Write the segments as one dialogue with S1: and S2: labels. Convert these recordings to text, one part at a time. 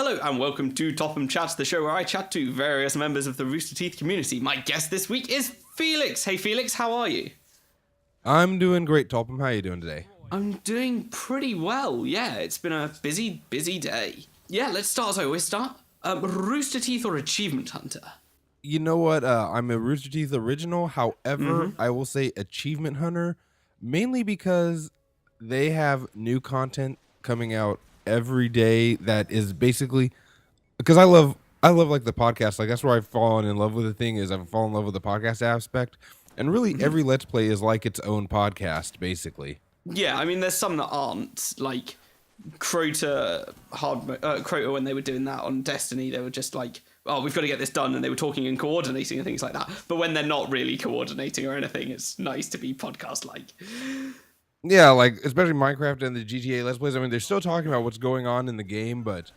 S1: Hello and welcome to Topham Chats, the show where I chat to various members of the Rooster Teeth community. My guest this week is Felix. Hey Felix, how are you?
S2: I'm doing great, Topham. How are you doing today?
S1: I'm doing pretty well, yeah. It's been a busy day. Yeah, let's start as I always start. Rooster Teeth or Achievement Hunter?
S2: You know what? I'm a Rooster Teeth original. However, I will say Achievement Hunter, mainly because they have new content coming out every day that is basically because I love like the podcast. Like that's where I've fallen in love with the thing is I've fallen in love with the podcast aspect. And really every Let's Play is like its own podcast, basically.
S1: Yeah, I mean there's some that aren't, like Crota when they were doing that on Destiny, they were just like, oh, we've got to get this done, and they were talking and coordinating and things like that. But when they're not really coordinating or anything, it's nice to be podcast-like.
S2: Yeah, like especially Minecraft and the GTA Let's Plays. I mean, they're still talking about what's going on in the game, but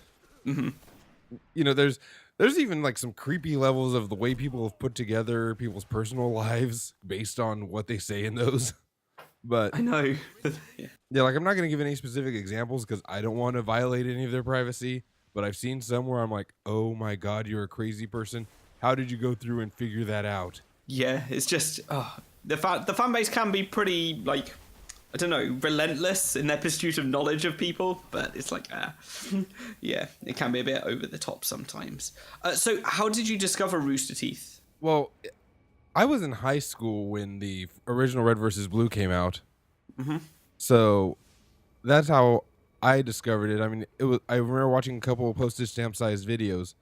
S2: you know, there's even like some creepy levels of the way people have put together people's personal lives based on what they say in those. But
S1: I know.
S2: yeah, like I'm not gonna give any specific examples because I don't want to violate any of their privacy. But I've seen some where I'm like, oh my god, you're a crazy person. How did you go through and figure that out?
S1: Yeah, it's just the fan base can be pretty, like, I don't know, relentless in their pursuit of knowledge of people, but it's like, yeah, it can be a bit over the top sometimes. So how did you discover Rooster Teeth?
S2: Well, I was in high school when the original Red vs. Blue came out. So that's how I discovered it. I mean, I remember watching a couple of postage stamp sized videos,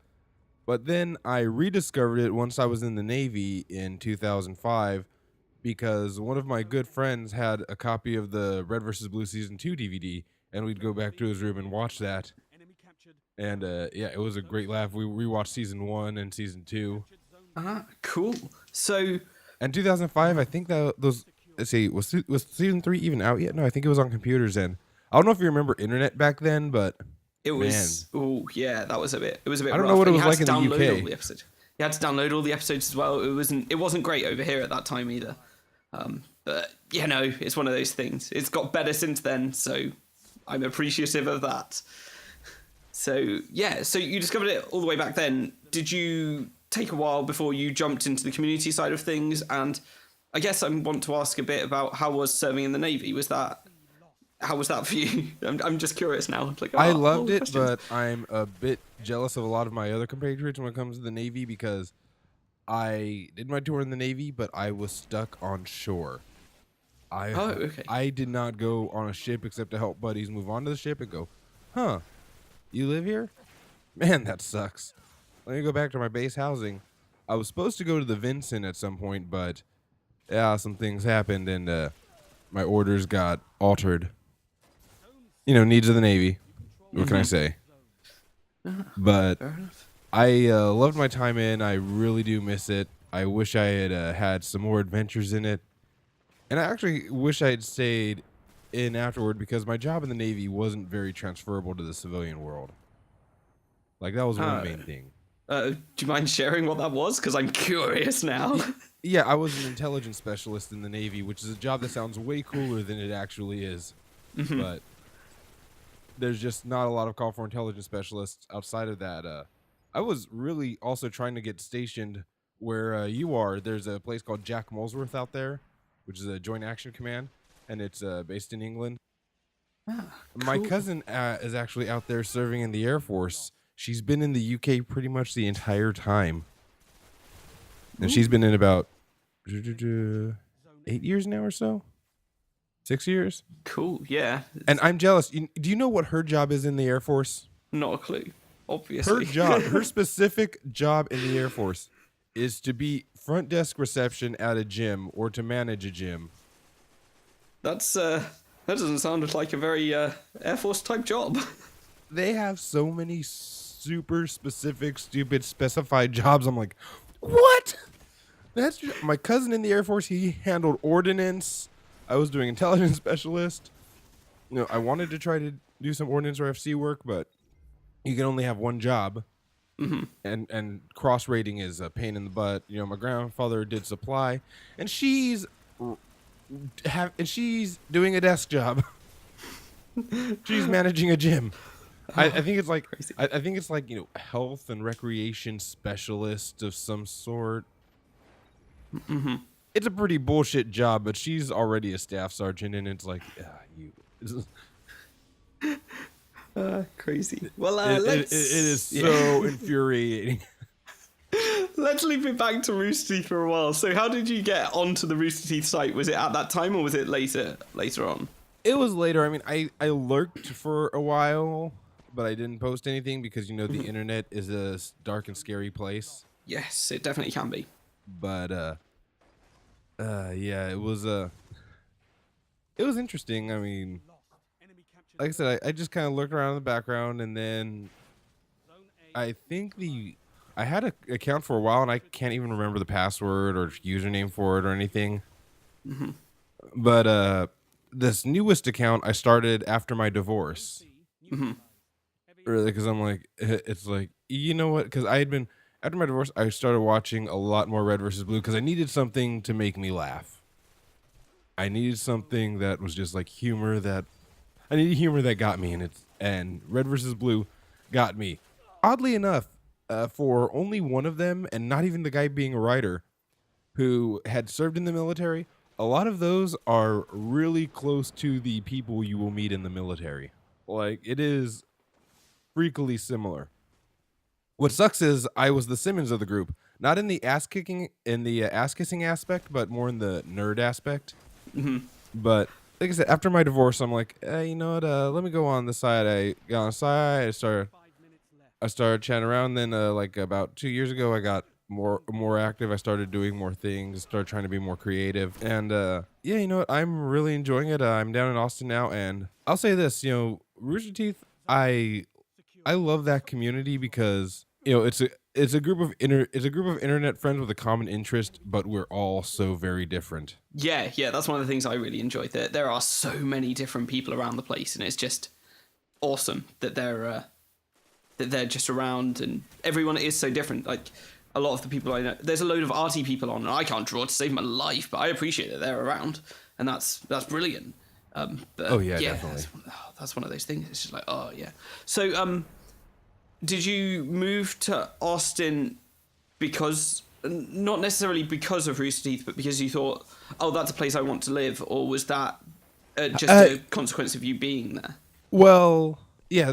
S2: but then I rediscovered it once I was in the Navy in 2005 because one of my good friends had a copy of the Red vs. Blue Season 2 DVD, and we'd go back to his room and watch that. And yeah, it was a great laugh. We rewatched Season 1 and Season 2.
S1: Cool. So...
S2: And 2005, I think that those... Let's see, was Season 3 even out yet? No, I think it was on computers then. I don't know if you remember internet back then, but...
S1: It was... Oh, yeah, that was a bit... It was a bit
S2: I don't
S1: rough.
S2: know what it was like in the
S1: UK.
S2: UK.
S1: All the episodes. You had to download all the episodes as well. It wasn't great over here at that time either. But, you know, it's one of those things. It's got better since then, so I'm appreciative of that. So, yeah, so you discovered it all the way back then. Did you take a while before you jumped into the community side of things? And I guess I want to ask a bit about how was serving in the Navy? How was that for you? I'm just curious now. Like,
S2: I loved it, but I'm a bit jealous of a lot of my other compatriots when it comes to the Navy because I did my tour in the Navy, but I was stuck on shore.
S1: Okay.
S2: I did not go on a ship except to help buddies move onto the ship and go, huh, you live here? Man, that sucks. Let me go back to my base housing. I was supposed to go to the Vincent at some point, but yeah, some things happened and my orders got altered. You know, needs of the Navy. What can I say? But I loved my time in. I really do miss it. I wish I had had some more adventures in it. And I actually wish I had stayed in afterward because my job in the Navy wasn't very transferable to the civilian world. Like, that was one main thing.
S1: Do you mind sharing what that was? Because I'm curious now.
S2: Yeah, I was an intelligence specialist in the Navy, which is a job that sounds way cooler than it actually is. But there's just not a lot of call for intelligence specialists outside of that. I was really also trying to get stationed where you are. There's a place called Jack Molesworth out there, which is a Joint Action Command, and it's based in England.
S1: Cool.
S2: My cousin is actually out there serving in the Air Force. She's been in the UK pretty much the entire time. And she's been in about 8 years now or so? 6 years?
S1: Cool, yeah.
S2: And I'm jealous. Do you know what her job is in the Air Force?
S1: Not a clue, obviously.
S2: Her specific job in the Air Force is to be front desk reception at a gym or to manage a gym.
S1: That doesn't sound like a very Air Force type job.
S2: They have so many super specific, stupid, specified jobs. I'm like, what? That's my cousin in the Air Force. He handled ordnance. I was doing intelligence specialist. You know, I wanted to try to do some ordnance or FC work, but you can only have one job. And cross rating is a pain in the butt. You know, my grandfather did supply, and she's doing a desk job. She's managing a gym. I think it's like
S1: Crazy.
S2: I think it's like, health and recreation specialist of some sort.
S1: Mm-hmm.
S2: It's a pretty bullshit job, but she's already a staff sergeant, and it's like, you.
S1: Crazy. Well,
S2: It is so infuriating.
S1: Let's leave it back to Rooster Teeth for a while. So, how did you get onto the Rooster Teeth site? Was it at that time, or was it later on?
S2: It was later. I mean, I lurked for a while, but I didn't post anything because the internet is a dark and scary place.
S1: Yes, it definitely can be.
S2: But yeah, it was interesting. I mean, like I said, I just kind of looked around in the background, and then I think I had an account for a while, and I can't even remember the password or username for it or anything.
S1: Mm-hmm.
S2: But this newest account I started after my divorce.
S1: Mm-hmm.
S2: Really, because I'm like, it's like, you know what? Because I had been, after my divorce, I started watching a lot more Red versus Blue because I needed something to make me laugh. I needed something that was just like I needed humor that got me, and Red versus Blue got me. Oddly enough, for only one of them, and not even the guy being a writer who had served in the military, a lot of those are really close to the people you will meet in the military. Like, it is freakily similar. What sucks is I was the Simmons of the group, not in the ass kissing aspect, but more in the nerd aspect.
S1: Mm-hmm.
S2: But like I said, after my divorce, I'm like, you know what? Let me go on the side. I got on the side. I started chatting around. Then, like about 2 years ago, I got more active. I started doing more things. Started trying to be more creative. And yeah, you know what? I'm really enjoying it. I'm down in Austin now, and I'll say this: Rooster Teeth. I love that community because it's a group of internet friends with a common interest, but we're all so very different.
S1: Yeah, that's one of the things I really enjoy. There are so many different people around the place, and it's just awesome that they're just around, and everyone is so different. Like, a lot of the people I know, there's a load of arty people on, and I can't draw to save my life, but I appreciate that they're around, and that's brilliant. But
S2: Definitely.
S1: That's one of those things. It's just like, oh yeah. So, did you move to Austin because, not necessarily because of Rooster Teeth, but because you thought, oh, that's a place I want to live, or was that just a consequence of you being there?
S2: Well, yeah,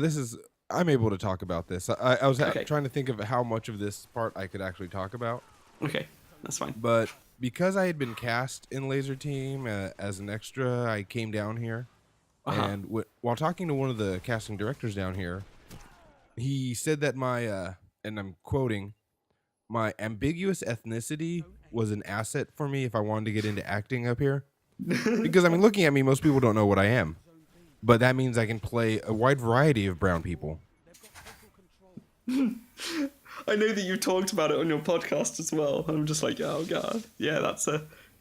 S2: I'm able to talk about this. I was
S1: Okay.
S2: trying to think of how much of this part I could actually talk about.
S1: Okay, that's fine.
S2: But because I had been cast in Laser Team as an extra, I came down here.
S1: Uh-huh.
S2: And while talking to one of the casting directors down here, he said that my, and I'm quoting, my ambiguous ethnicity was an asset for me if I wanted to get into acting up here. Because, I mean, looking at me, most people don't know what I am. But that means I can play a wide variety of brown people.
S1: I know that you talked about it on your podcast as well. I'm just like, oh god, yeah,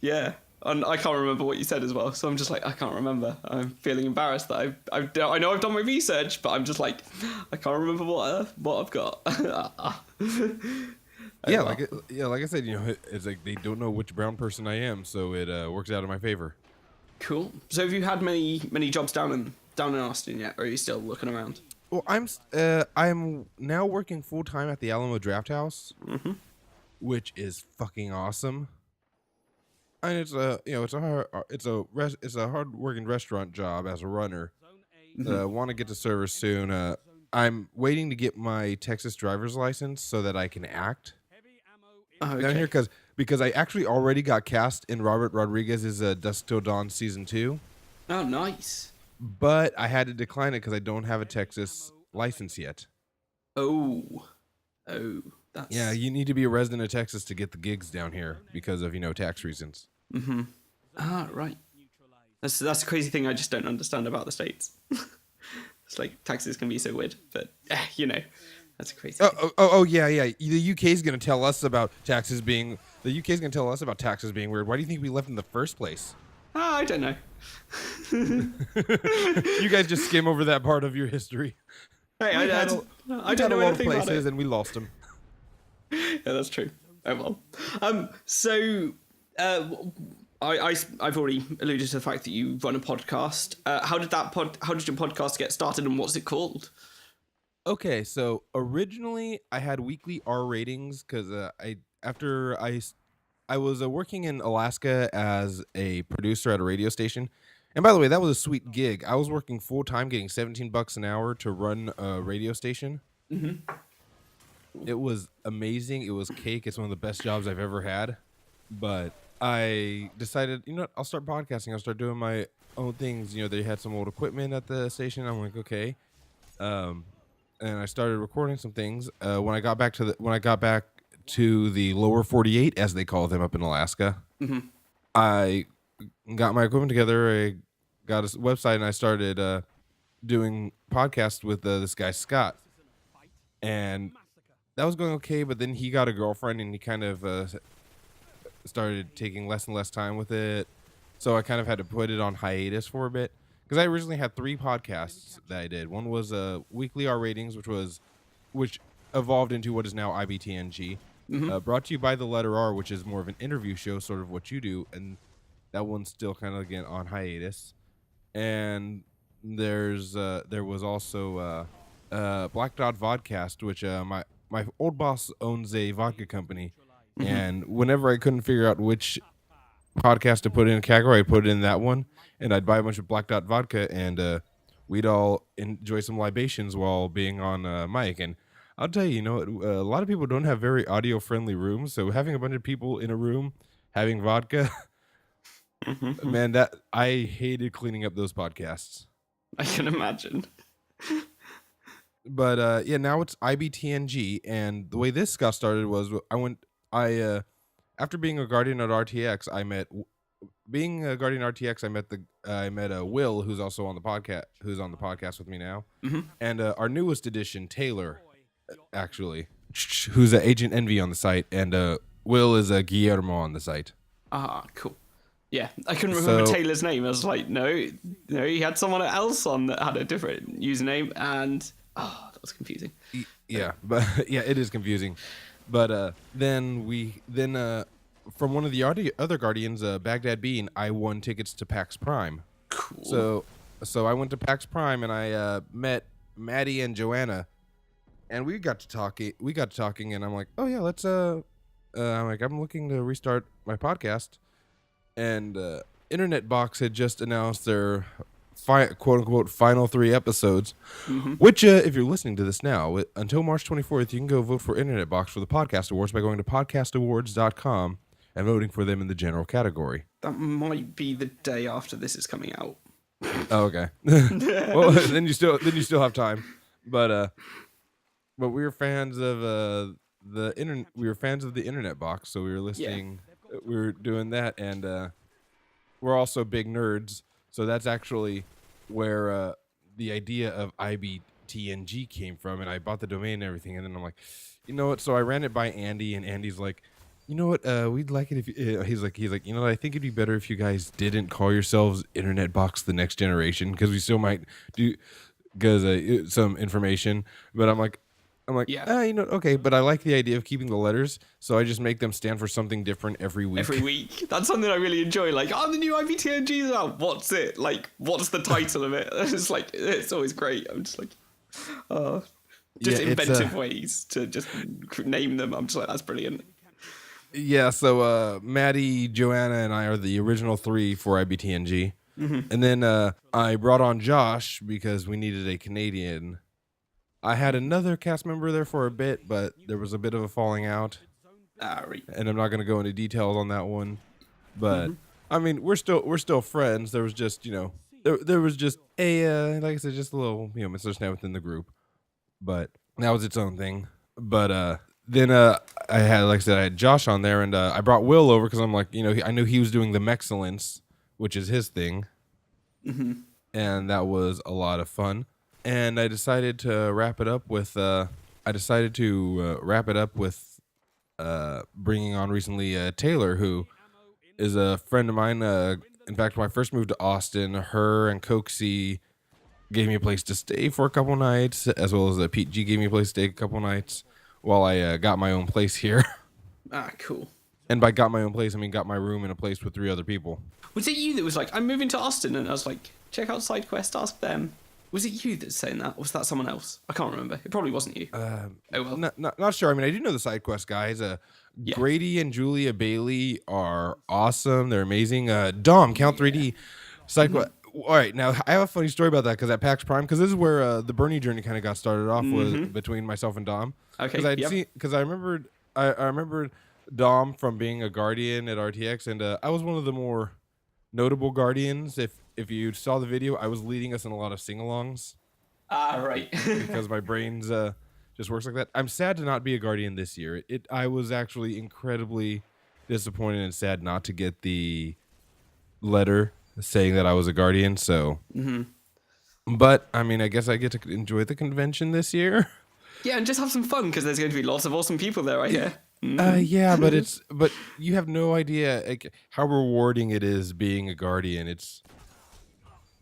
S1: yeah. And I can't remember what you said as well, so I'm just like, I can't remember. I'm feeling embarrassed that I know I've done my research, but I'm just like, I can't remember what I've got.
S2: Like I said, it's like they don't know which brown person I am, so it works out in my favor.
S1: Cool. So have you had many jobs down in Austin yet, or are you still looking around?
S2: Well, I'm now working full time at the Alamo Draft House, which is fucking awesome. And it's a hard working restaurant job as a runner. Want to get to service soon. I'm waiting to get my Texas driver's license so that I can act down here because I actually already got cast in Robert Rodriguez's Dusk Till Dawn season 2.
S1: Oh, nice.
S2: But I had to decline it because I don't have a Texas license yet.
S1: Oh, that's...
S2: Yeah, you need to be a resident of Texas to get the gigs down here because of, tax reasons.
S1: Mm-hmm. Ah, right. That's a crazy thing I just don't understand about the States. It's like, taxes can be so weird, but, that's a crazy thing.
S2: Yeah. The UK's going to tell us about taxes being weird. Why do you think we left in the first place?
S1: I don't know.
S2: You guys just skim over that part of your history.
S1: Hey, I don't know anything about it.
S2: And we lost them.
S1: Yeah, that's true. Oh well. So, I've already alluded to the fact that you run a podcast. How did your podcast get started, and what's it called?
S2: Okay, so originally I had weekly R ratings because I was working in Alaska as a producer at a radio station, and by the way, that was a sweet gig. I was working full time, getting $17 an hour to run a radio station.
S1: Mm-hmm.
S2: It was amazing. It was cake. It's one of the best jobs I've ever had. But I decided, you know what, I'll start podcasting. I'll start doing my own things. You know, they had some old equipment at the station. I'm like, okay. Um, and I started recording some things. When I got back to the lower 48, as they call them up in Alaska,
S1: Mm-hmm.
S2: I got my equipment together. I got a website and I started doing podcasts with this guy Scott, and that was going okay. But then he got a girlfriend and he kind of started taking less and less time with it. So I kind of had to put it on hiatus for a bit. Because I originally had 3 podcasts that I did. One was Weekly R Ratings, which evolved into what is now IBTNG.
S1: Mm-hmm.
S2: Brought to you by the letter R, which is more of an interview show, sort of what you do. And that one's still kind of, again, on hiatus. And there was also Black Dot Vodcast, which my old boss owns a vodka company.
S1: Mm-hmm.
S2: And whenever I couldn't figure out which podcast to put in a category, I'd put it in that one, and I'd buy a bunch of Black Dot vodka, and we'd all enjoy some libations while being on mic. And I'll tell you, you know, a lot of people don't have very audio-friendly rooms, so having a bunch of people in a room having vodka,
S1: Mm-hmm.
S2: man, that I hated cleaning up those podcasts.
S1: I can imagine.
S2: But yeah, now it's IBTNG, and the way this got started was after being a guardian at RTX, I met Will, who's also on the podcast with me now,
S1: Mm-hmm.
S2: and our newest addition, Taylor, actually, who's Agent Envy on the site, and Will is Guillermo on the site.
S1: Ah, cool. Yeah, I couldn't remember
S2: So-
S1: Taylor's name. I was like, no, he had someone else on that had a different username, and that was confusing.
S2: Yeah, but yeah, it is confusing. But then from one of the other Guardians, Baghdad Bean, I won tickets to PAX Prime.
S1: Cool.
S2: So I went to PAX Prime and I met Maddie and Joanna, and we got to talking, and I'm like, oh yeah, let's I'm looking to restart my podcast, and Internet Box had just announced their quote unquote final 3 episodes,
S1: Mm-hmm.
S2: which if you're listening to this now, until March 24th, you can go vote for Internet Box for the podcast awards by going to podcastawards.com and voting for them in the general category.
S1: That might be the day after this is coming out.
S2: Oh, okay. Well, then you still have time, but we were fans of the internet. We were fans of the Internet Box, so we were listening. Yeah. We were doing that, and we're also big nerds. So that's actually where the idea of IBTNG came from, and I bought the domain and everything, and then I'm like, you know what? So I ran it by Andy, and Andy's like, you know what? We'd like it if he's like, you know what? I think it'd be better if you guys didn't call yourselves Internet Box the Next Generation, because we still might do some information. But I'm like,
S1: Yeah.
S2: you know, okay. But I like the idea of keeping the letters, so I just make them stand for something different every week.
S1: Every week. That's something I really enjoy. Like, the new IBTNG is out. What's it? Like, what's the title of it? It's like, it's always great. I'm just like, just
S2: Yeah,
S1: inventive ways to just name them. I'm just like, that's brilliant.
S2: Yeah, so Maddie, Joanna, and I are the original 3 for IBTNG.
S1: Mm-hmm.
S2: And then I brought on Josh because we needed a Canadian. I had another cast member there for a bit, but there was a bit of a falling out.
S1: Right.
S2: And I'm not going to go into details on that one. But, I mean, we're still friends. There was just, you know, there was just like I said, just a little, you know, misunderstanding within the group. But that was its own thing. But then I had Josh on there, and I brought Will over because I'm like, you know, I knew he was doing the Mexcellence, which is his thing.
S1: Mm-hmm.
S2: And that was a lot of fun. And I decided to wrap it up with bringing on recently Taylor, who is a friend of mine. In fact, when I first moved to Austin, her and Coxie gave me a place to stay for a couple nights, as well as Pete G gave me a place to stay a couple nights while I got my own place here.
S1: Cool.
S2: And by got my own place, I mean got my room in a place with 3 other people.
S1: Was it you that was like, I'm moving to Austin? And I was like, check out SideQuest, ask them. Was it you that's saying that? Or was that someone else? I can't remember. It probably wasn't you. Oh well.
S2: Not sure. I mean, I do know the side quest guys.
S1: Yeah.
S2: Grady and Julia Bailey are awesome. They're amazing. Dom, Count 3D, side quest. All right, now I have a funny story about that because at PAX Prime, because this is where the Bernie journey kind of got started off with between myself and Dom.
S1: Okay.
S2: Because I remembered Dom from being a Guardian at RTX, and I was one of the more notable Guardians. If you saw the video, I was leading us in a lot of sing-alongs.
S1: Right.
S2: Because my brain's just works like that. I'm sad to not be a Guardian this year. I was actually incredibly disappointed and sad not to get the letter saying that I was a Guardian. So, but I mean, I guess I get to enjoy the convention this year.
S1: Yeah, and just have some fun because there's going to be lots of awesome people there, I hear.
S2: Yeah, but you have no idea like how rewarding it is being a Guardian. It's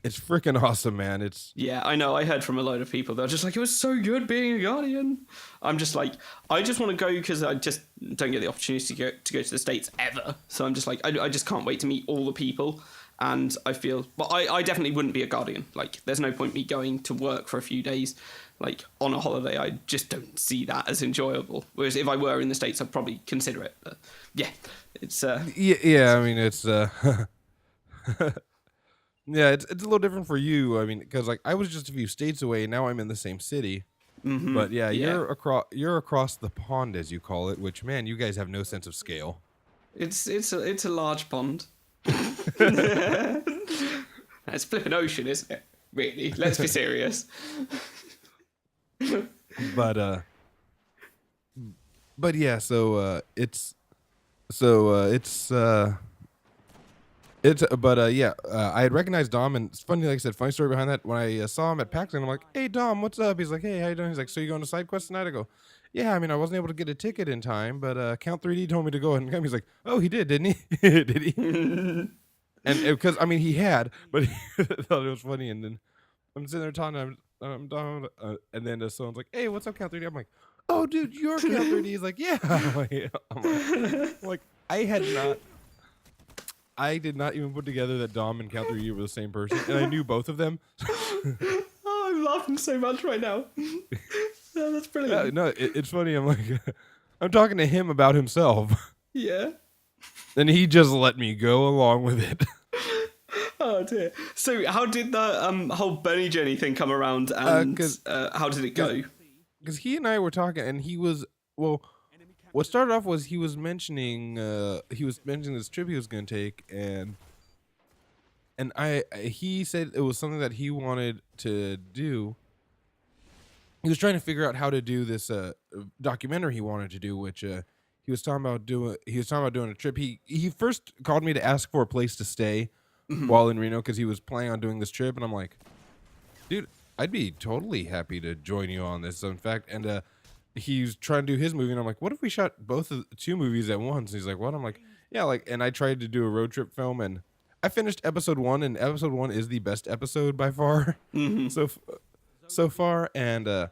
S2: freaking awesome, man.
S1: Yeah, I know. I heard from a load of people. They're just like, it was so good being a Guardian. I'm just like, I just want to go because I just don't get the opportunity to go to the States ever. So I'm just like, I just can't wait to meet all the people. And I feel, but I definitely wouldn't be a Guardian. Like, there's no point me going to work for a few days, like, on a holiday. I just don't see that as enjoyable. Whereas if I were in the States, I'd probably consider it. But yeah, it's...
S2: Yeah, I mean, it's... Yeah, it's a little different for you. I mean, because like I was just a few states away, and now I'm in the same city. But yeah, you're across the pond, as you call it. Which, man, you guys have no sense of scale.
S1: It's a large pond. It's flipping ocean, isn't it? Really, let's be serious.
S2: But yeah, I had recognized Dom, and it's funny, like I said, funny story behind that. When I saw him at PAX, and I'm like, "Hey, Dom, what's up?" He's like, "Hey, how you doing?" He's like, "So you going to side quest tonight?" I go, "Yeah, I mean, I wasn't able to get a ticket in time, but Count 3D told me to go ahead and come." He's like, "Oh, he did, didn't he?" Did he? And because I mean, he had, but he thought it was funny. And then I'm sitting there talking, I'm Dom, and then someone's like, "Hey, what's up, Count 3D?" I'm like, "Oh, dude, you're Count 3D." He's like, "Yeah." I'm like, I did not even put together that Dom and Count 3D were the same person, and I knew both of them.
S1: Oh, I'm laughing so much right now. Oh, that's brilliant.
S2: No, it's funny. I'm like, I'm talking to him about himself.
S1: Yeah.
S2: And he just let me go along with it.
S1: Oh dear. So, how did the whole Bernie journey thing come around, and how did it go?
S2: Because he and I were talking, and he was what started off was he was mentioning this trip he was going to take, and he said it was something that he wanted to do. He was trying to figure out how to do this documentary he wanted to do, which he was talking about doing a trip. He first called me to ask for a place to stay while in Reno because he was planning on doing this trip, and I'm like, dude, I'd be totally happy to join you on this. So in fact, and he's trying to do his movie, and I'm like, what if we shot two movies at once? And he's like, what? I'm like, yeah, like, and I tried to do a road trip film, and I finished episode 1, and episode 1 is the best episode by far. So far, and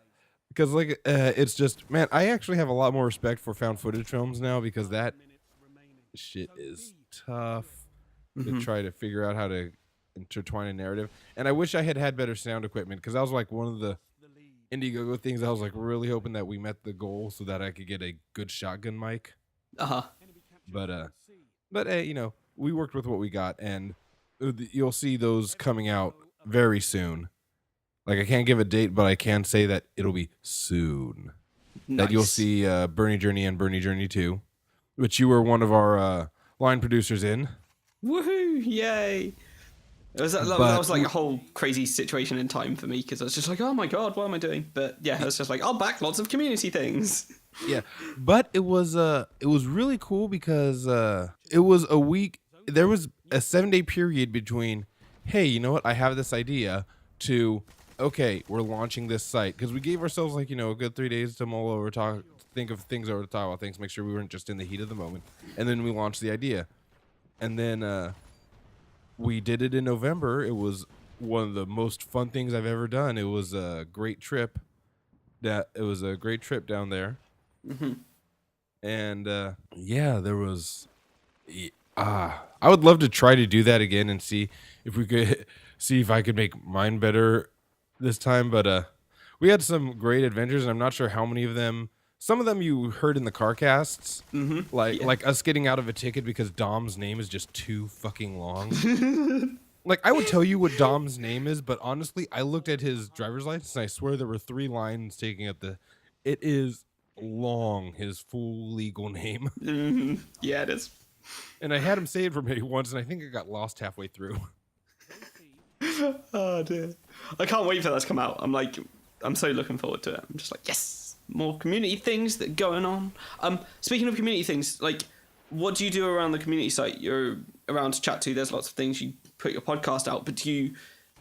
S2: because like it's just, man, I actually have a lot more respect for found footage films now, because that shit is tough to try to figure out how to intertwine a narrative. And I wish I had better sound equipment, because that was like one of the Indiegogo things I was like really hoping that we met the goal so that I could get a good shotgun mic. But hey, you know, we worked with what we got, and you'll see those coming out very soon. Like, I can't give a date, but I can say that it'll be soon. Nice. That you'll see Bernie Journey and Bernie Journey 2, which you were one of our line producers in.
S1: Woohoo! Yay! That was like a whole crazy situation in time for me, because I was just like, oh my god, what am I doing? But yeah, I was just like, I'll back lots of community things.
S2: Yeah, but it was really cool because it was a week. There was a 7-day period between, hey, you know what? I have this idea, to, okay, we're launching this site, because we gave ourselves like, you know, a good 3 days to mull over, think of things over, to talk about things, make sure we weren't just in the heat of the moment, and then we launched the idea, and then we did it in November. It was one of the most fun things I've ever done. It was a great trip. It was a great trip down there. And yeah, there was. I would love to try to do that again and see if I could make mine better this time, but we had some great adventures, and I'm not sure how many of them. Some of them you heard in the car casts,
S1: Yeah.
S2: like us getting out of a ticket because Dom's name is just too fucking long. Like, I would tell you what Dom's name is, but honestly, I looked at his driver's license, and I swear there were 3 lines taking up the. It is long, his full legal name.
S1: Yeah, it is.
S2: And I had him say it for me once, and I think it got lost halfway through.
S1: Oh dear. I can't wait for that to come out. I'm so looking forward to it. I'm just like, yes, more community things that are going on. Speaking of community things, like, what do you do around the community site? You're around to chat to. There's lots of things. You put your podcast out, but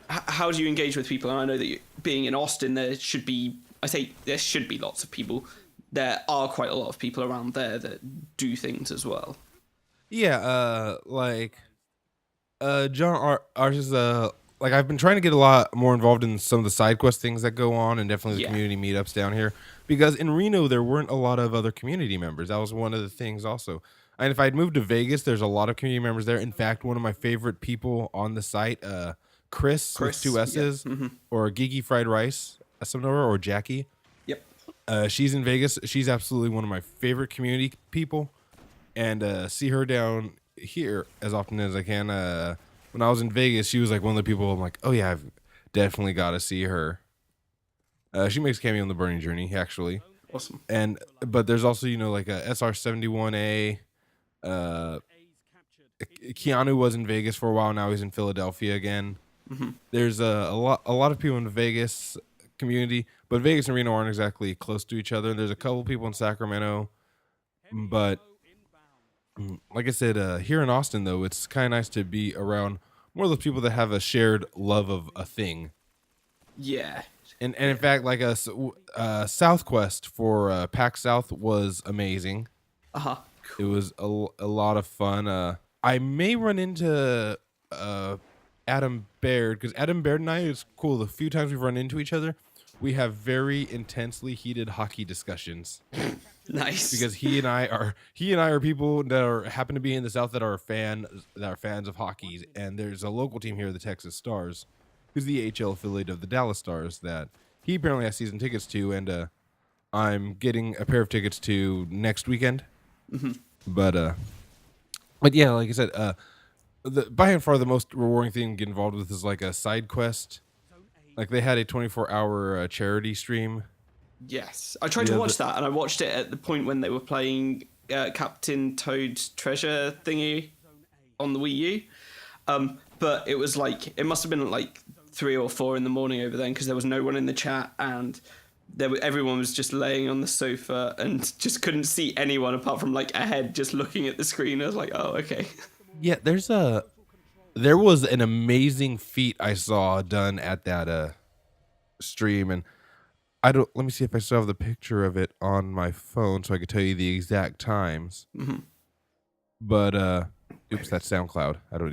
S1: how do you engage with people? And I know that being in Austin, there should be lots of people. There are quite a lot of people around there that do things as well.
S2: Yeah, John, ours is like, I've been trying to get a lot more involved in some of the side quest things that go on, and definitely the community meetups down here, because in Reno there weren't a lot of other community members. That was one of the things also. And if I'd moved to Vegas, there's a lot of community members there. In fact, one of my favorite people on the site, Chris with 2 S's, or Geeky Fried Rice, some number, or Jackie.
S1: Yep.
S2: She's in Vegas. She's absolutely one of my favorite community people, and see her down here as often as I can. When I was in Vegas, she was like one of the people I'm like, oh yeah, I've definitely got to see her. She makes a cameo in the Burning Journey, actually.
S1: Awesome.
S2: But there's also, like a SR-71A. Keanu was in Vegas for a while. Now he's in Philadelphia again. There's a lot of people in the Vegas community, but Vegas and Reno aren't exactly close to each other. There's a couple people in Sacramento, but like I said, here in Austin, though, it's kind of nice to be around more of those people that have a shared love of a thing.
S1: Yeah.
S2: And in fact, like South Quest for PAX South was amazing.
S1: Cool.
S2: It was a lot of fun. I may run into Adam Baird, because Adam Baird and I, it's cool. The few times we've run into each other, we have very intensely heated hockey discussions.
S1: Nice.
S2: Because he and I are people that happen to be in the South that are fans of hockey, and there's a local team here, the Texas Stars, who's the AHL affiliate of the Dallas Stars, that he apparently has season tickets to, and I'm getting a pair of tickets to next weekend. But yeah, like I said, by and far the most rewarding thing to get involved with is like a side quest. Like, they had a 24-hour charity stream.
S1: Yes, I tried to watch that, and I watched it at the point when they were playing Captain Toad's Treasure thingy on the Wii U. But it was like, it must have been like 3 or 4 in the morning over then, because there was no one in the chat, and everyone was just laying on the sofa and just couldn't see anyone apart from like a head just looking at the screen. I was like, oh, okay.
S2: Yeah, there was an amazing feat I saw done at that stream, and let me see if I still have the picture of it on my phone so I could tell you the exact times. But oops, that's SoundCloud. I don't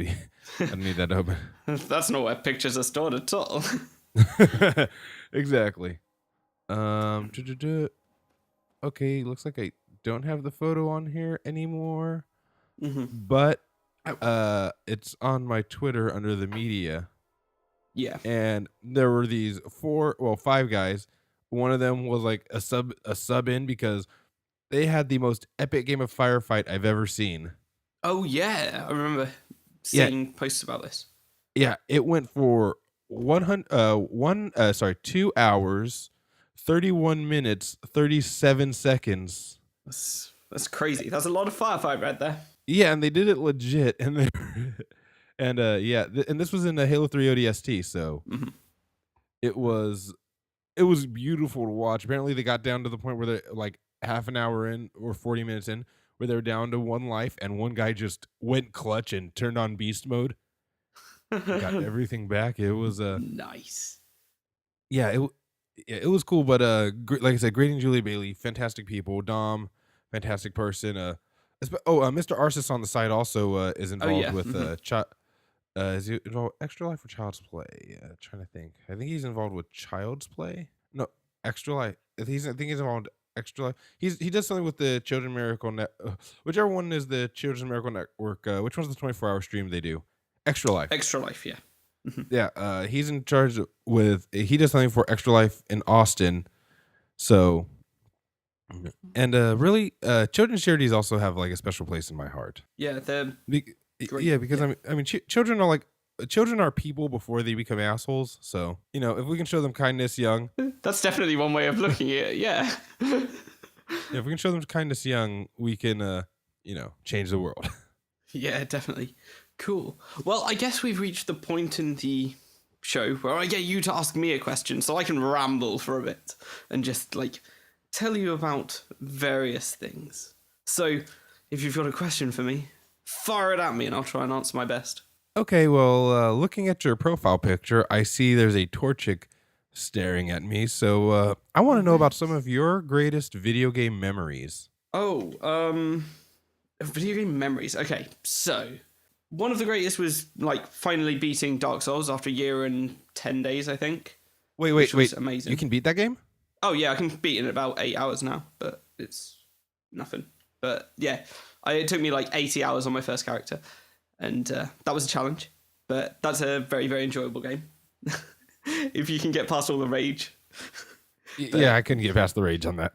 S2: need that open.
S1: That's not where pictures are stored at all.
S2: Exactly. Okay, looks like I don't have the photo on here anymore. But it's on my Twitter under the media.
S1: Yeah.
S2: And there were these 5 guys. One of them was like a sub in, because they had the most epic game of firefight I've ever seen.
S1: Oh yeah, I remember seeing posts about this.
S2: Yeah, it went for 2 hours, 31 minutes, 37 seconds.
S1: That's crazy. That's a lot of firefight right there.
S2: Yeah, and they did it legit, and and this was in the Halo 3 ODST, so it was beautiful to watch. Apparently, they got down to the point where they're like half an hour in or 40 minutes in, where they're down to 1 life, and one guy just went clutch and turned on beast mode. Got everything back. It was
S1: nice.
S2: Yeah, it was cool. But like I said, Grady and Julie Bailey, fantastic people. Dom, fantastic person. Mr. Arsis on the site also is involved with is he involved Extra Life or Child's Play? Trying to think. I think he's involved with Child's Play. No, Extra Life. I think he's involved Extra Life. He does something with the Children's Miracle Net. Whichever one is the Children's Miracle Network. Which one's the 24-hour stream they do? Extra Life.
S1: Extra Life, yeah.
S2: Yeah, he's in charge he does something for Extra Life in Austin. So, and really, children's charities also have like a special place in my heart.
S1: Yeah, they're
S2: Be-
S1: great.
S2: yeah, because children are children are people before they become assholes. So, if we can show them kindness young,
S1: That's definitely one way of looking at it. Yeah.
S2: if we can show them kindness young, we can, change the world.
S1: Yeah, definitely. Cool. Well, I guess we've reached the point in the show where I get you to ask me a question so I can ramble for a bit and just like tell you about various things. So, if you've got a question for me, fire it at me and I'll try and answer my best.
S2: Okay, well, looking at your profile picture, I see there's a Torchic staring at me. So, I want to know about some of your greatest video game memories.
S1: Oh, video game memories. Okay, so one of the greatest was like finally beating Dark Souls after a year and 10 days, I think.
S2: Wait.
S1: Amazing.
S2: You can beat that game?
S1: Oh yeah, I can beat it in about 8 hours now, but it's nothing. But yeah, it took me like 80 hours on my first character, and that was a challenge. But that's a very, very enjoyable game. If you can get past all the rage.
S2: Yeah, I couldn't get past the rage on that.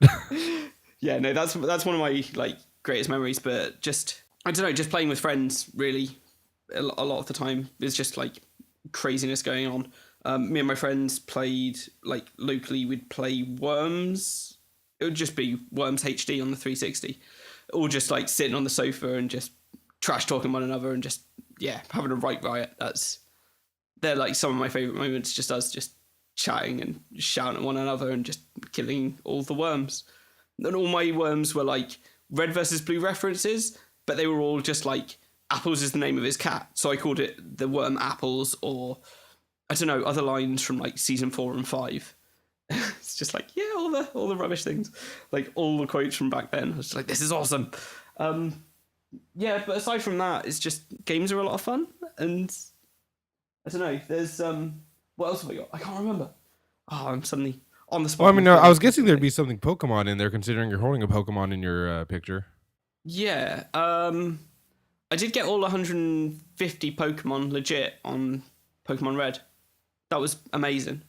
S1: Yeah, no, that's one of my like greatest memories. But just I don't know, just playing with friends really a lot of the time is just like craziness going on. Me and my friends played like locally. We'd play Worms. It would just be Worms HD on the 360, or just like sitting on the sofa and just trash talking one another and just having a right riot. They're like some of my favorite moments. Just us just chatting and shouting at one another and just killing all the worms. And all my worms were like red versus blue references, but they were all just like Apples is the name of his cat, so I called it the worm Apples, or I don't know, other lines from like season 4 and 5. It's just like all the rubbish things, like all the quotes from back then. I was just like, this is awesome. But aside from that, it's just games are a lot of fun, and I don't know. There's what else have I got? I can't remember. Oh, I'm suddenly on the spot.
S2: Well, I mean, no, I was guessing there'd be something Pokemon in there, considering you're holding a Pokemon in your picture.
S1: Yeah. I did get all 150 Pokemon legit on Pokemon Red. That was amazing.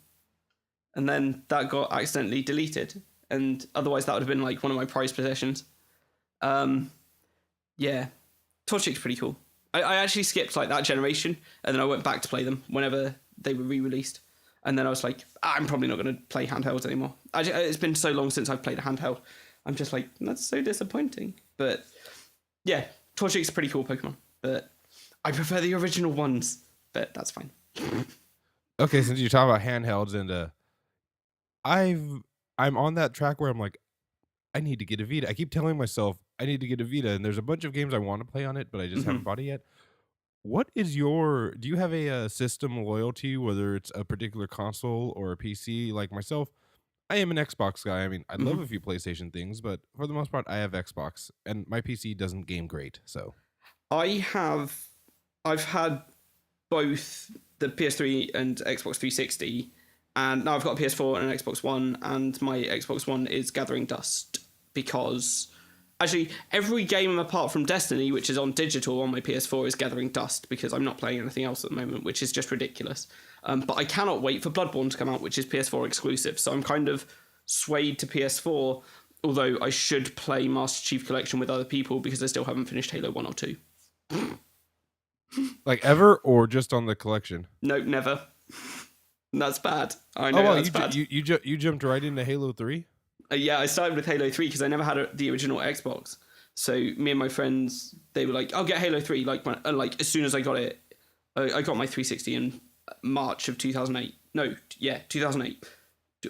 S1: And then that got accidentally deleted, and otherwise that would have been like one of my prized possessions. Yeah, Torchic's pretty cool. I actually skipped like that generation, and then I went back to play them whenever they were re-released. And then I was like, I'm probably not going to play handhelds anymore. It's been so long since I've played a handheld. I'm just like, that's so disappointing. But yeah, Torchic's a pretty cool Pokemon, but I prefer the original ones. But that's fine.
S2: Okay, since you talk about handhelds, and I'm on that track where I'm like, I need to get a Vita. I keep telling myself I need to get a Vita, and there's a bunch of games I want to play on it, but I just haven't bought it yet. What is do you have a system loyalty, whether it's a particular console or a PC? Like myself, I am an Xbox guy. I mean, I love a few PlayStation things, but for the most part, I have Xbox, and my PC doesn't game great. So
S1: I've had both the PS3 and Xbox 360, and now I've got a PS4 and an Xbox One, and my Xbox One is gathering dust because actually every game apart from Destiny, which is on digital on my PS4, is gathering dust because I'm not playing anything else at the moment, which is just ridiculous. But I cannot wait for Bloodborne to come out, which is PS4 exclusive, so I'm kind of swayed to PS4, although I should play Master Chief Collection with other people because I still haven't finished Halo 1 or 2.
S2: like ever, or just on the collection?
S1: Nope, never. That's bad. I know, that's bad.
S2: You jumped right into Halo 3?
S1: Yeah, I started with Halo 3 because I never had the original Xbox. So me and my friends, they were like, I'll get Halo 3. Like as soon as I got it, I got my 360 in March of 2008. No, yeah, 2008.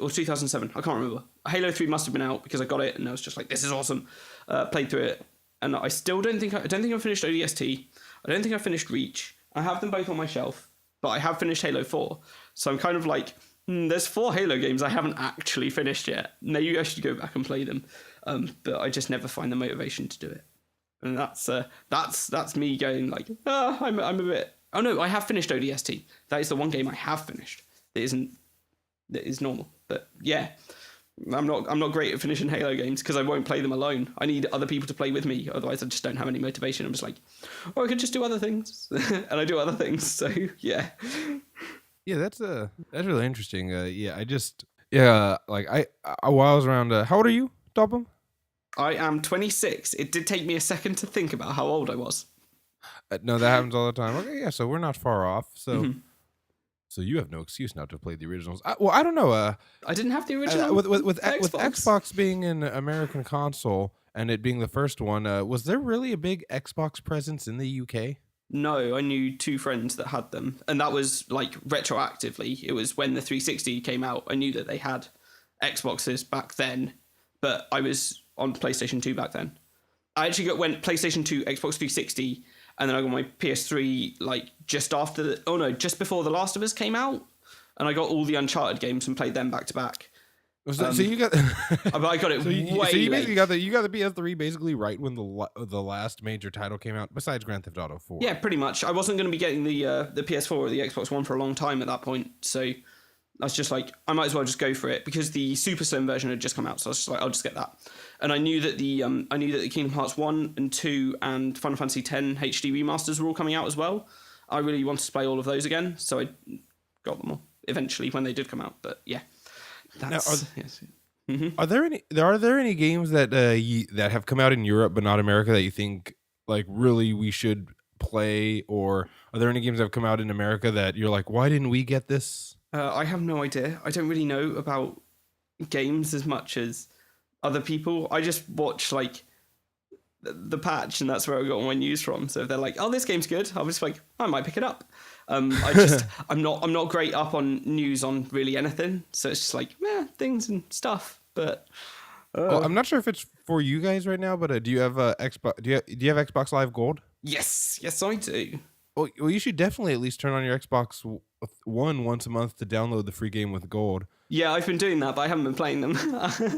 S1: Or 2007. I can't remember. Halo 3 must have been out because I got it and I was just like, this is awesome. Played through it. And I still don't think I finished ODST. I don't think I finished Reach. I have them both on my shelf, but I have finished Halo 4. So I'm kind of like, there's 4 Halo games I haven't actually finished yet. Maybe I should go back and play them. But I just never find the motivation to do it. And that's me going like, I'm a bit. Oh no, I have finished ODST. That is the one game I have finished. That is normal. But yeah, I'm not great at finishing Halo games because I won't play them alone. I need other people to play with me, otherwise I just don't have any motivation. I'm just like, oh, I could just do other things, and I do other things. So yeah.
S2: Yeah, that's really interesting. Like while I was around, how old are you, Topham?
S1: I am 26. It did take me a second to think about how old I was.
S2: No, that happens all the time. Okay, yeah, so we're not far off. So,
S1: Mhm.
S2: so you have no excuse not to play the originals. I don't know.
S1: I didn't have the original
S2: With
S1: Xbox.
S2: Xbox being an American console and it being the first one, was there really a big Xbox presence in the UK?
S1: No, I knew 2 friends that had them, and that was like retroactively. It was when the 360 came out. I knew that they had Xboxes back then, but I was on PlayStation 2 back then. I actually went PlayStation 2, Xbox 360, and then I got my PS3 like just before The Last of Us came out, and I got all the Uncharted games and played them back to back.
S2: So you got,
S1: I got it
S2: so you
S1: way
S2: basically
S1: late.
S2: you got the PS3 basically right when the last major title came out, besides Grand Theft Auto 4.
S1: Yeah, pretty much. I wasn't going to be getting the PS4 or the Xbox One for a long time at that point, so I was just like, I might as well just go for it because the Super Slim version had just come out, so I was just like, I'll just get that. And I knew that the Kingdom Hearts 1 and 2 and Final Fantasy X HD remasters were all coming out as well. I really wanted to play all of those again, so I got them all eventually when they did come out. But yeah, that's yes.
S2: Are there any games that that have come out in Europe but not America that you think like really we should play, or are there any games that have come out in America that you're like, why didn't we get this?
S1: I have no idea. I don't really know about games as much as other people. I just watch like the patch, and that's where I got all my news from. So if they're like, "Oh, this game's good," I'm just like, I might pick it up. I'm not great up on news on really anything. So it's just like, things and stuff. But
S2: Well, I'm not sure if it's for you guys right now, but do you have Xbox? Do you have Xbox Live Gold?
S1: yes, I do.
S2: Well, you should definitely at least turn on your Xbox One once a month to download the free game with Gold.
S1: Yeah, I've been doing that, but I haven't been playing them.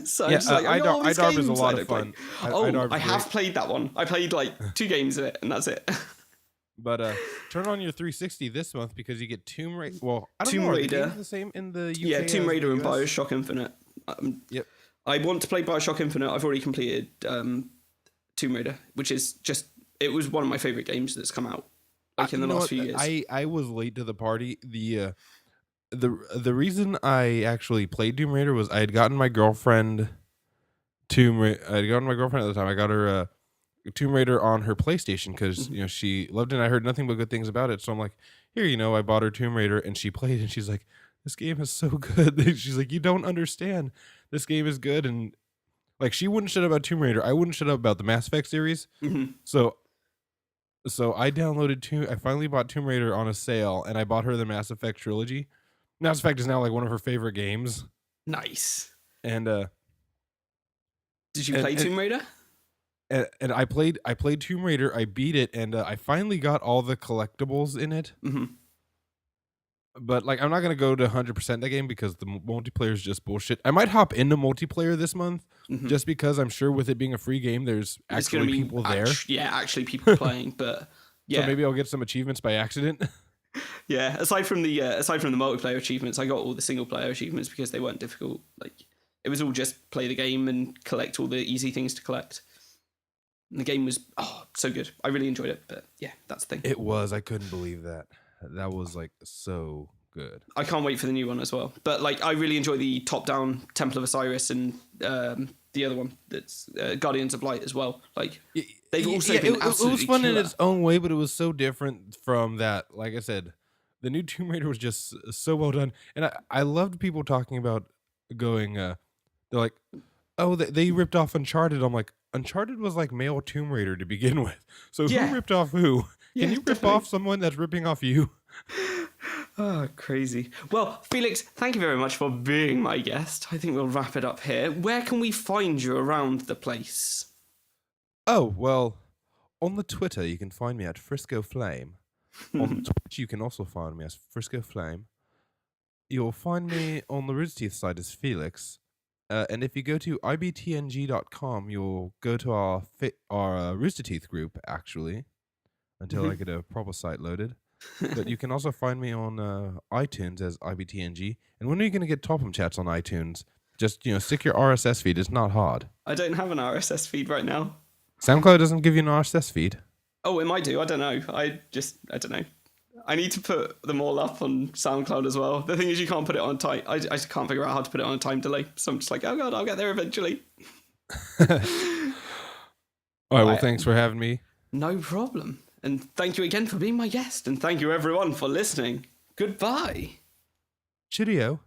S1: So
S2: Yeah,
S1: I'm just like,
S2: iDarb is a lot of fun.
S1: I have played that one. I played like 2 games of it, and that's it.
S2: But turn on your 360 this month because you get Tomb Raider. Well, I don't
S1: Tomb
S2: know. Are the
S1: Raider.
S2: games the same in the UK?
S1: Yeah, Tomb
S2: as
S1: Raider
S2: the
S1: and
S2: US?
S1: Bioshock Infinite.
S2: Yep.
S1: I want to play Bioshock Infinite. I've already completed Tomb Raider, which is just, it was one of my favorite games that's come out like in the last few years.
S2: I was late to the party. The reason I actually played Tomb Raider was I had gotten my girlfriend I had gotten my girlfriend at the time. I got her Tomb Raider on her PlayStation because she loved it. And I heard nothing but good things about it. So I'm like, here, I bought her Tomb Raider, and she played, and she's like, this game is so good. She's like, you don't understand. This game is good, and like she wouldn't shut up about Tomb Raider. I wouldn't shut up about the Mass Effect series. So I downloaded I finally bought Tomb Raider on a sale, and I bought her the Mass Effect trilogy. Mass Effect is now like one of her favorite games.
S1: Nice.
S2: And
S1: did you play Tomb Raider?
S2: And I played Tomb Raider. I beat it, and I finally got all the collectibles in it. But like, I'm not gonna go to 100% that game because the multiplayer is just bullshit. I might hop into multiplayer this month just because I'm sure with it being a free game, there's actually people there.
S1: Actually people playing. But yeah,
S2: so maybe I'll get some achievements by accident.
S1: Yeah, aside from the multiplayer achievements, I got all the single player achievements because they weren't difficult. Like, it was all just play the game and collect all the easy things to collect. And the game was so good. I really enjoyed it. But yeah, that's the thing.
S2: It was. I couldn't believe that. That was like so good.
S1: I can't wait for the new one as well. But like, I really enjoy the top-down Temple of Osiris and the other one that's Guardians of Light as well. Like, they've also been absolutely
S2: it was fun
S1: killer.
S2: in its own way, but it was so different from that. Like I said, the new Tomb Raider was just so well done, and I loved people talking about going. They're like, "Oh, they ripped off Uncharted." I'm like, Uncharted was like male Tomb Raider to begin with. So who ripped off who? Can you rip off someone that's ripping off you?
S1: Oh, crazy. Well, Felix, thank you very much for being my guest. I think we'll wrap it up here. Where can we find you around the place?
S2: Oh, well, on the Twitter, you can find me at Frisco Flame. On Twitch, you can also find me as Frisco Flame. You'll find me on the Rooster Teeth side as Felix. And if you go to ibtng.com, you'll go to our Rooster Teeth group, actually, until I get a proper site loaded. But you can also find me on iTunes as IBTNG. And when are you going to get Topham chats on iTunes? Just, stick your RSS feed. It's not hard.
S1: I don't have an RSS feed right now.
S2: SoundCloud doesn't give you an RSS feed.
S1: Oh, it might do. I don't know. I don't know. I need to put them all up on SoundCloud as well. The thing is, you can't put it on time. I just can't figure out how to put it on a time delay. So I'm just like, oh god, I'll get there eventually.
S2: All right. Well, thanks for having me.
S1: No problem. And thank you again for being my guest. And thank you everyone for listening. Goodbye.
S2: Cheerio.